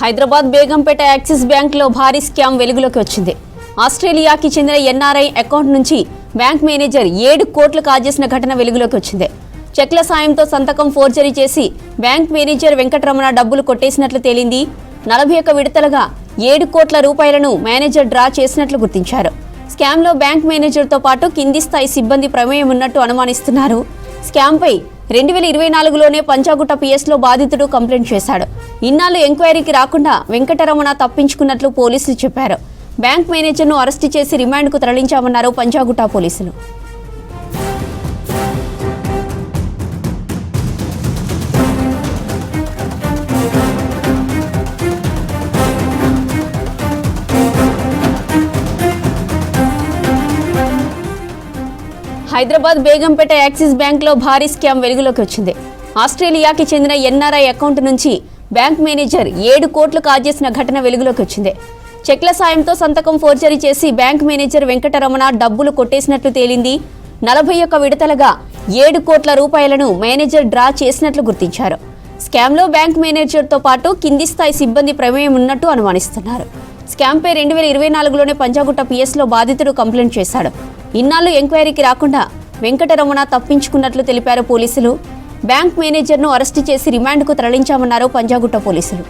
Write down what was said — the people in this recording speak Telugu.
హైదరాబాద్ బేగంపేట యాక్సిస్ బ్యాంక్ లో భారీ స్కామ్ వెలుగులోకి వచ్చింది. ఆస్ట్రేలియాకి చెందిన ఎన్ఆర్ఐ అకౌంట్ నుంచి బ్యాంక్ మేనేజర్ 7 కోట్లు కాజేసిన ఘటన వెలుగులోకి వచ్చింది. చెక్ల సాయంతో సంతకం ఫోర్జరీ చేసి బ్యాంక్ మేనేజర్ వెంకటరమణ డబ్బులు కొట్టేసినట్లు తేలింది. 41 విడతలుగా 7 కోట్ల రూపాయలను మేనేజర్ డ్రా చేసినట్లు గుర్తించారు. స్కామ్ లో బ్యాంక్ మేనేజర్ తో పాటు కింది స్థాయి సిబ్బంది ప్రమేయం ఉన్నట్టు అనుమానిస్తున్నారు. స్కామ్ పై 2024లోనే పంజాగుట్ట పిఎస్లో బాధితుడు కంప్లైంట్ చేశాడు. ఇన్నాళ్లు ఎంక్వైరీకి రాకుండా వెంకటరమణ తప్పించుకున్నట్లు పోలీసులు చెప్పారు. బ్యాంక్ మేనేజర్ను అరెస్టు చేసి రిమాండ్కు తరలించామన్నారు పంజాగుట్ట పోలీసులు. హైదరాబాద్ బేగంపేట యాక్సిస్ బ్యాంక్ లో భారీ స్కామ్ వెలుగులోకి వచ్చింది. ఆస్ట్రేలియాకి చెందిన ఎన్ఆర్ఐ అకౌంట్ నుంచి బ్యాంక్ మేనేజర్ 7 కోట్లు కాజేసిన ఘటన వెలుగులోకి వచ్చింది. చెక్ల సాయంతో సంతకం ఫోర్జరీ చేసి బ్యాంక్ మేనేజర్ వెంకటరమణ డబ్బులు కొట్టేసినట్లు తేలింది. 41 విడతలుగా 7 కోట్ల రూపాయలను మేనేజర్ డ్రా చేసినట్లు గుర్తించారు. స్కామ్ లో బ్యాంక్ మేనేజర్ తో పాటు కింది స్థాయి సిబ్బంది ప్రమేయం ఉన్నట్టు అనుమానిస్తున్నారు. స్కామ్ పై 2024లోనే పంజాగుట్ట పిఎస్లో బాధితుడు కంప్లైంట్ చేశాడు. ఇన్నాళ్లు ఎంక్వైరీకి రాకుండా వెంకటరమణ తప్పించుకున్నట్లు తెలిపారు పోలీసులు. బ్యాంక్ మేనేజర్ను అరెస్టు చేసి రిమాండ్కు తరలించామన్నారు పంజాగుట్ట పోలీసులు.